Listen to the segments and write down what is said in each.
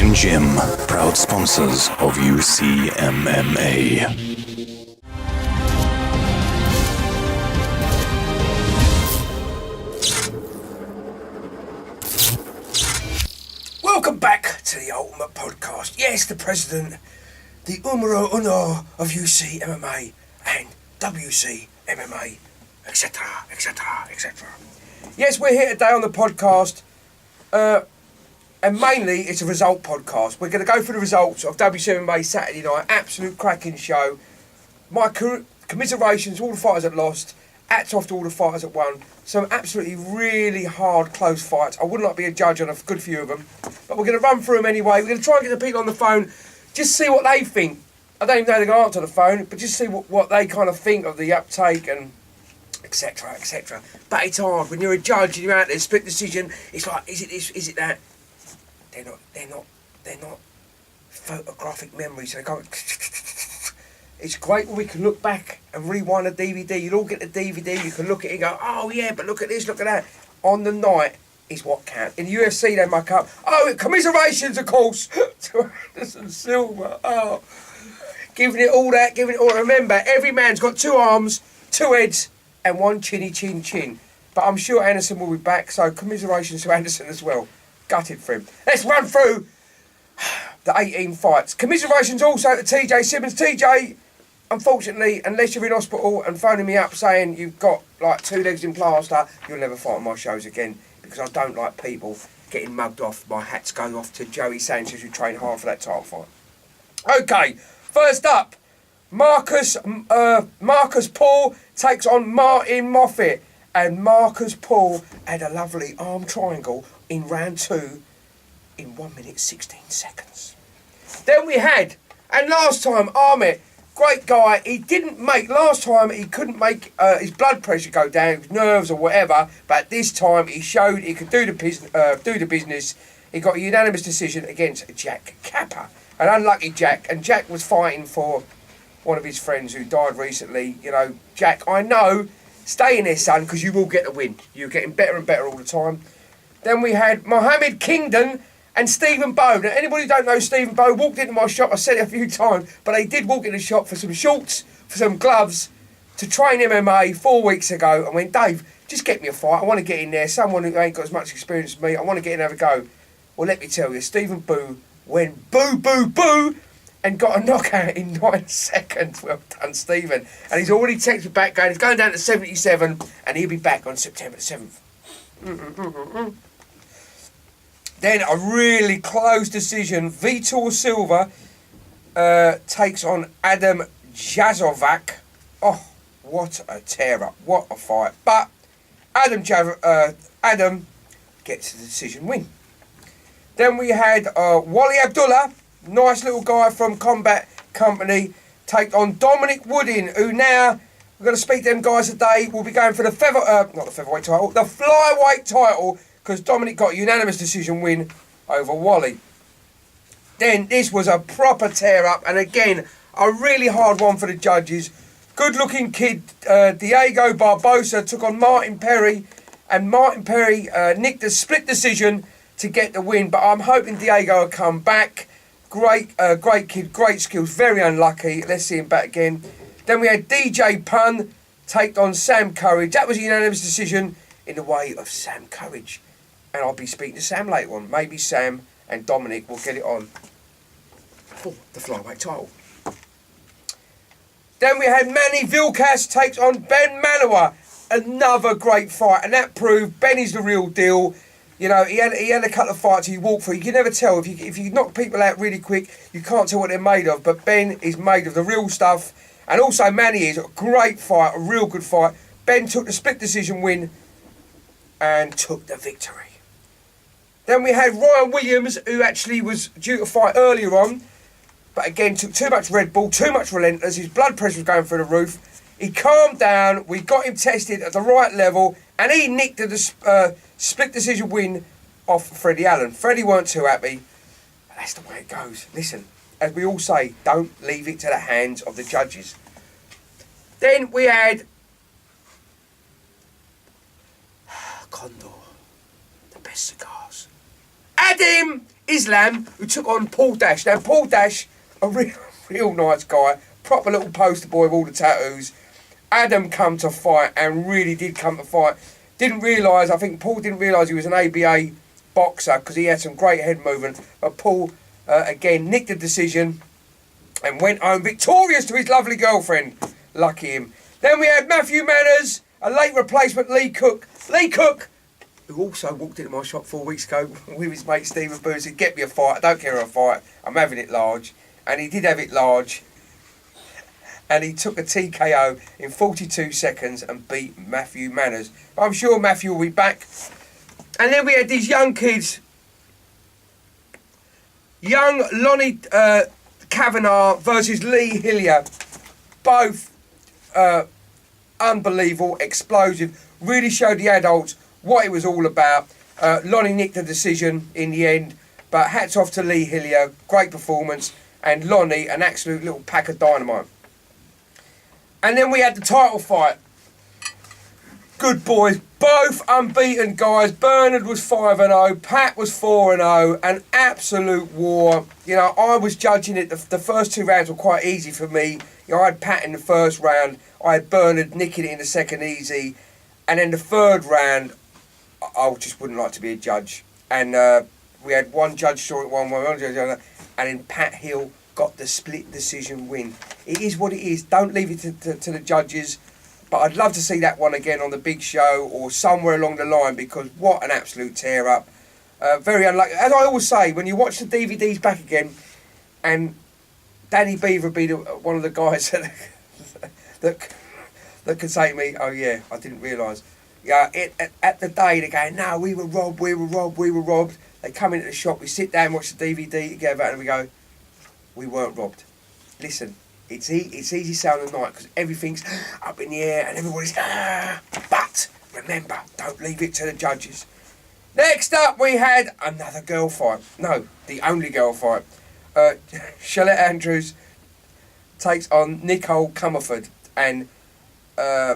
and Jim, proud sponsors of WCMMA. Welcome back to the Ultimate Podcast. Yes, the President, the numero uno of UCMMA and WCMMA, etc., etc., etc. Yes, we're here today on the podcast, and mainly it's a result podcast. We're going to go through the results of WCMMA Saturday night. Absolute cracking show. My commiserations to all the fighters that lost. Hats off to all the fighters that won. Some absolutely really hard, close fights. I wouldn't like to be a judge on a good few of them. But we're going to run through them anyway. We're going to try and get the people on the phone, just see what they think. I don't even know they're going to answer the phone, but just see what they kind of think of the uptake and etc., etc. But it's hard. When you're a judge and you're out there, split decision, it's like, is it this, is it that? They're not photographic memories. They go... It's great when we can look back and rewind a DVD. You'll all get the DVD, you can look at it and go, oh yeah, but look at this, look at that. On the night is what counts. In the UFC they muck up, oh, commiserations of course, to Anderson Silva, oh. Giving it all that, giving it all. Remember, every man's got two arms, two heads, and one chinny chin chin. But I'm sure Anderson will be back, so commiserations to Anderson as well. Gutted for him. Let's run through the 18 fights. Commiserations also to TJ Simmons. TJ, unfortunately, unless you're in hospital and phoning me up saying you've got like 2 legs in plaster, you'll never fight on my shows again, because I don't like people getting mugged off. My hats go off to Joey Sanchez, who trained hard for that title fight. Okay, first up, Marcus Paul takes on Martin Moffett, and Marcus Paul had a lovely arm triangle in round 2 in 1 minute 16 seconds. Then we had, and last time, Ahmet, great guy, he didn't make, last time he couldn't make his blood pressure go down, his nerves or whatever, but this time he showed he could do the business. He got a unanimous decision against Jack Kappa, an unlucky Jack, and Jack was fighting for one of his friends who died recently. You know, Jack, I know, stay in there, son, because you will get the win. You're getting better and better all the time. Then we had Mohammed Kingdon and Stephen Bowe. Now, anybody who don't know Stephen Bowe walked into my shop, I said it a few times, but they did walk in the shop for some shorts, for some gloves, to train MMA 4 weeks ago, and went, Dave, just get me a fight. I want to get in there. Someone who ain't got as much experience as me, I want to get in and have a go. Well, let me tell you, Stephen Bowe went boo, boo, boo, and got a knockout in 9 seconds. Well done, Stephen. And he's already texted back going, it's going down to 77, and he'll be back on September the 7th. Then a really close decision. Vitor Silva takes on Adam Jazovac. Oh, what a tear-up. What a fight. But Adam gets the decision win. Then we had Wally Abdullah, nice little guy from Combat Company, take on Dominic Woodin, who now, we're going to speak to them guys today, will be going for the not the featherweight title, the flyweight title, because Dominic got a unanimous decision win over Wally. Then this was a proper tear-up, and again, a really hard one for the judges. Good-looking kid, Diego Barbosa, took on Martin Perry, and Martin Perry nicked a split decision to get the win, but I'm hoping Diego will come back. Great kid, great skills, very unlucky. Let's see him back again. Then we had DJ Pun take on Sam Courage. That was a unanimous decision in the way of Sam Courage. And I'll be speaking to Sam later on. Maybe Sam and Dominic will get it on for the flyweight title. Then we had Manny Vilcas takes on Ben Manoa. Another great fight, and that proved Benny's the real deal. You know, he had a couple of fights he walked through. You can never tell. If you knock people out really quick, you can't tell what they're made of. But Ben is made of the real stuff. And also Manny is a great fight, a real good fight. Ben took the split decision win and took the victory. Then we had Ryan Williams, who actually was due to fight earlier on, but again took too much Red Bull, too much Relentless. His blood pressure was going through the roof. He calmed down. We got him tested at the right level, and he nicked the split decision win off Freddie Allen. Freddie weren't too happy. But that's the way it goes. Listen, as we all say, don't leave it to the hands of the judges. Then we had Condor, the best cigars. Adim Islam, who took on Paul Dash. Now, Paul Dash, a real nice guy, proper little poster boy with all the tattoos. Adam come to fight and really did come to fight. I think Paul didn't realise he was an ABA boxer because he had some great head movement. But Paul, again, nicked the decision and went home victorious to his lovely girlfriend. Lucky him. Then we had Matthew Manners, a late replacement Lee Cook. Lee Cook, who also walked into my shop 4 weeks ago with his mate Stephen Booth, said, get me a fight. I don't care who I fight. I'm having it large. And he did have it large. And he took a TKO in 42 seconds and beat Matthew Manners. I'm sure Matthew will be back. And then we had these young kids. Young Lonnie Kavanagh versus Lee Hillier. Both unbelievable, explosive. Really showed the adults what it was all about. Lonnie nicked the decision in the end. But hats off to Lee Hillier. Great performance. And Lonnie, an absolute little pack of dynamite. And then we had the title fight. Good boys, both unbeaten guys. Bernard was 5-0, Pat was 4-0, an absolute war. You know, I was judging it, the first 2 rounds were quite easy for me. You know, I had Pat in the first round, I had Bernard nicking it in the second easy, and then the third round, I just wouldn't like to be a judge. And we had one judge saw it one judge the other, and then Pat Hill got the split decision win. It is what it is. Don't leave it to the judges. But I'd love to see that one again on the big show or somewhere along the line because what an absolute tear up. Very unlucky. As I always say, when you watch the DVDs back again, and Danny Beaver be one of the guys that could say to me, oh yeah, I didn't realise. Yeah, at the day they're going, no, we were robbed. They come into the shop, we sit down, watch the DVD together, and we go, we weren't robbed. Listen, it's easy sounding night because everything's up in the air and everybody's but remember, don't leave it to the judges. Next up we had another girl fight. No, the only girl fight. Charlotte Andrews takes on Nicole Comerford, and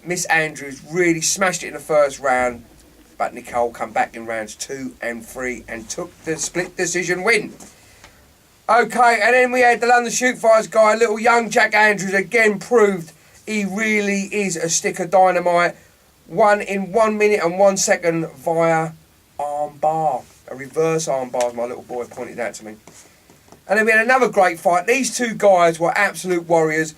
Miss Andrews really smashed it in the first round, but Nicole come back in rounds 2 and 3 and took the split decision win. Okay, and then we had the London Shoot Fighters guy, little young Jack Andrews, again proved he really is a stick of dynamite. Won in 1 minute and 1 second via arm bar. A reverse arm bar, as my little boy pointed out to me. And then we had another great fight. These two guys were absolute warriors.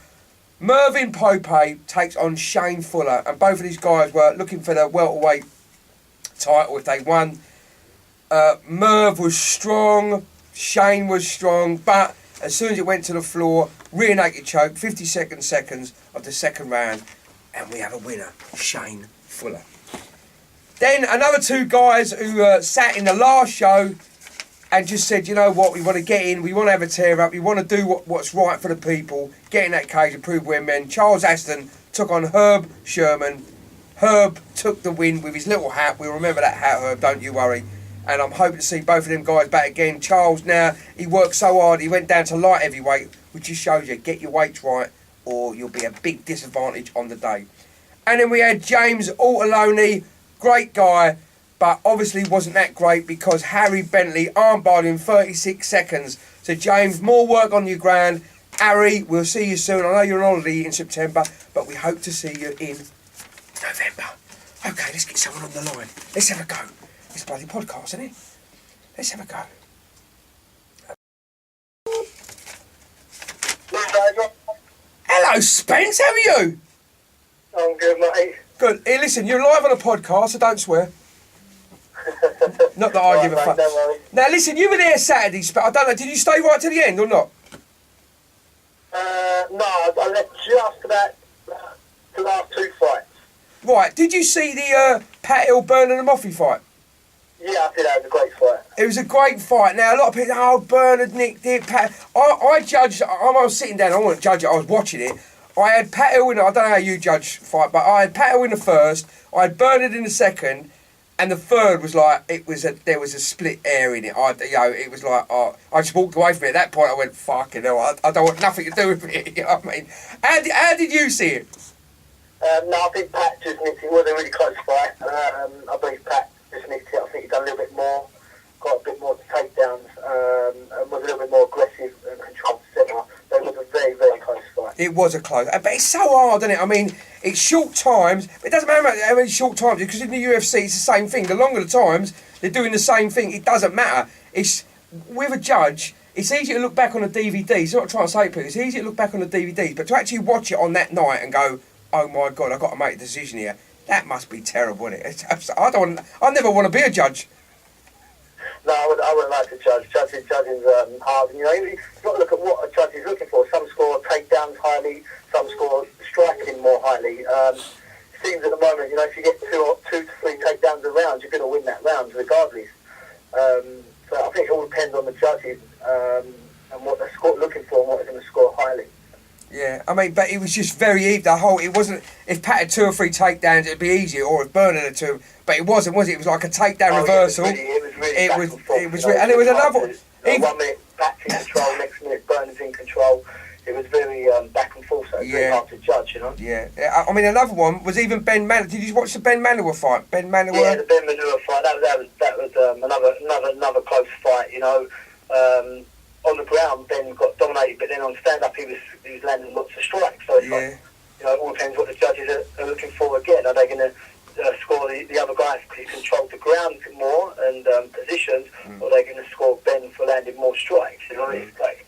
Mervyn Pope takes on Shane Fuller, and both of these guys were looking for the welterweight title if they won. Merv was strong. Shane was strong, but as soon as it went to the floor, rear naked choke, 52nd seconds of the second round, and we have a winner, Shane Fuller. Then another 2 guys who sat in the last show and just said, you know what, we want to get in, we want to have a tear up, we want to do what's right for the people, get in that cage and prove we're men. Charles Aston took on Herb Sherman. Herb took the win with his little hat. We'll remember that hat, Herb, don't you worry. And I'm hoping to see both of them guys back again. Charles now, he worked so hard, he went down to light heavyweight, which just shows you, get your weights right or you'll be a big disadvantage on the day. And then we had James Altaloni, great guy, but obviously wasn't that great because Harry Bentley armbarred in 36 seconds. So James, more work on your ground. Harry, we'll see you soon. I know you're on holiday in September, but we hope to see you in November. Okay, let's get someone on the line. Let's have a go. It's a bloody podcast, isn't it? Let's have a go. Hello, Spence. How are you? I'm good, mate. Good. Hey, listen, you're live on a podcast, so don't swear. Not that I give a fuck. Now, listen, you were there Saturday, but I don't know, did you stay right to the end or not? No, I left just about the last 2 fights. Right, did you see the Pat Hill, Bernard and Moffey fight? Yeah, I did. That was a great fight. It was a great fight. Now, a lot of people, oh, Bernard nicked it, Pat. I judged, I was sitting down, I wasn't judging it, I was watching it. I had Pat Hill in, I don't know how you judge fight, but I had Pat Hill in the first, I had Bernard in the second, and the third was like, there was a split air in it. It was like, I just walked away from it. At that point, I went, fucking hell, I don't want nothing to do with it, you know what I mean? How did you see it? No, I think Pat just nicked it. It was a really close fight. I believe Pat just nicked it. I think he done a little bit more. got a bit more takedowns, and was a little bit more aggressive and controlled the centre. So it was a very, very close fight. It was a close, but it's so hard, isn't it? I mean, it's short times, but it doesn't matter how many short times, because in the UFC it's the same thing. The longer the times, they're doing the same thing. It doesn't matter. It's with a judge. It's easy to look back on the DVDs. It's not trying to say it, it's easy to look back on the DVDs, but to actually watch it on that night and go, "Oh my God, I've got to make a decision here." That must be terrible, isn't it? I never want to be a judge. No, I wouldn't like to judge. Judging's hard. You know, you've got to look at what a judge is looking for. Some score takedowns highly, some score striking more highly. Seems at the moment, you know, if you get two to three takedowns a round, you're going to win that round regardless. So I think it all depends on the judges and what they're looking for and what they're going to score highly. Yeah, I mean, but it was just very easy. It wasn't. If Pat had 2 or 3 takedowns, it'd be easier, or if Bernard had 2. But it wasn't, was it? It was like a takedown reversal. It was really It back was. and forth, It was. you know, And it was another. 1 minute Pat's in control, next minute Bernard's in control. It was very back and forth, so it's very hard to judge, you know. Yeah. I mean, another one was even Ben Manor. Did you watch the Ben Manor fight? Ben Manor. Yeah, the Ben Manor fight. That was another close fight, you know. On the ground, Ben got dominated, but then on stand-up, he was landing lots of strikes. So it's like, you know, it all depends what the judges are looking for again. Are they going to score the other guys because he controlled the ground more and positions, or are they going to score Ben for landing more strikes? You know, it's like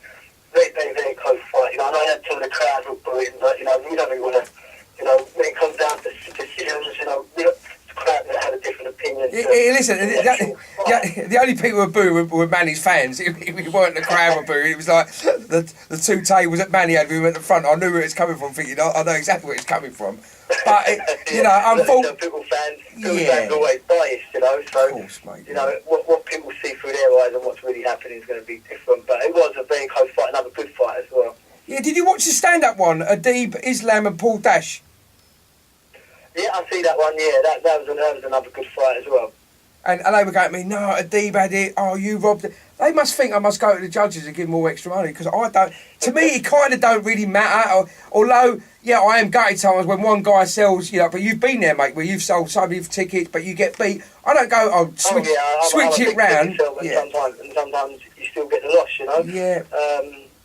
very, very, very close fight. You know, I know some of the crowd were booing, but you know, you don't really want to. You know, when it comes down to decisions, you know, the crowd that had a different opinion. Listen, the only people who booed were Manny's fans. It weren't the crowd were booing. It was like the 2 tables that Manny had. We were at the front. I knew where it's coming from. Thinking, I know exactly where it's coming from. But you know, unfortunately, people fans are always biased. You know, so of course, mate, you know what people see through their eyes and what's really happening is going to be different. But it was a very close fight, another good fight as well. Yeah, did you watch the stand-up one? Adib Islam and Paul Dash. Yeah, I see that one. Yeah, that was another good fight as well. And they were going to me, no, Adib had it. Oh, you robbed it. They must think I must go to the judges and give them all extra money, because I don't. To me, it kind of don't really matter. Although, yeah, I am gutted sometimes when one guy sells, you know. But you've been there, mate, where you've sold so many tickets, but you get beat. I don't go, switch it round. And sometimes you still get the loss, you know. Yeah.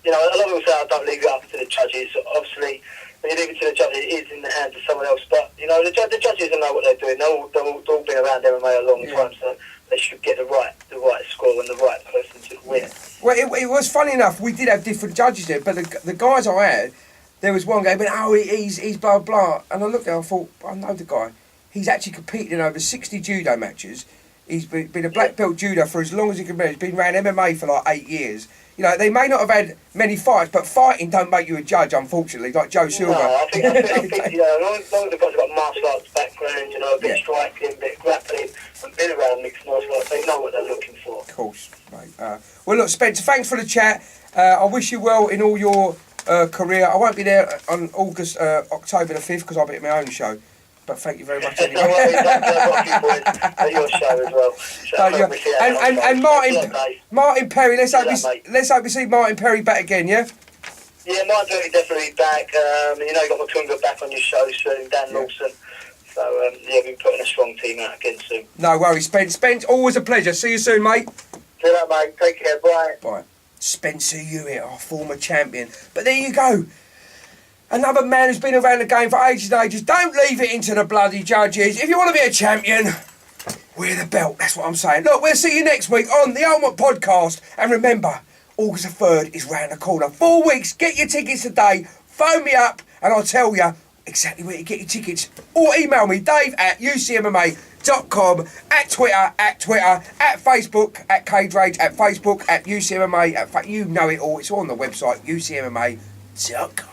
You know, a lot of people say I don't leave it up to the judges. Obviously, when you leave it to the judges, it is in the hands of someone else. But you know, the judges know what they're doing. They've all been around MMA a long time, so they should get the right score and the right person to win. Well, it was funny enough. We did have different judges there, but the guys I had, there was one guy who went, "Oh, he's blah blah," and I looked at him, I thought, I know the guy. He's actually competed in over 60 judo matches. He's been a black belt judo for as long as he can be. He's been around MMA for like 8 years. You know, they may not have had many fights, but fighting don't make you a judge, unfortunately, like Joe Silva. No, I think you know, as long as the guys have got martial arts background, you know, a bit of striking, a bit of grappling, and been around mixed martial arts, they know what they're looking for. Of course, mate. Well, look, Spencer, thanks for the chat. I wish you well in all your career. I won't be there on October the 5th, because I'll be at my own show. But thank you very much anyway. No worries, I've got a few boys at your show as well. So and Martin Perry, let's hope we see Martin Perry back again, yeah? Yeah, Martin Perry definitely back. You know, you got Matunga back on your show soon, Dan Lawson. So, yeah, we're putting a strong team out again soon. No worries, Spence, always a pleasure. See you soon, mate. See you later, mate. Take care, bye. Bye. Spencer Hewitt, our former champion. But there you go. Another man who's been around the game for ages and ages. Don't leave it into the bloody judges. If you want to be a champion, wear the belt. That's what I'm saying. Look, we'll see you next week on the Ultimate Podcast. And remember, August the 3rd is round the corner. 4 weeks. Get your tickets today. Phone me up and I'll tell you exactly where to get your tickets. Or email me, dave@ucmma.com, at Twitter, at Facebook, at Cage Rage, at Facebook, at UCMMA. You know it all. It's all on the website, ucmma.com.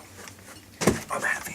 I'm out of here.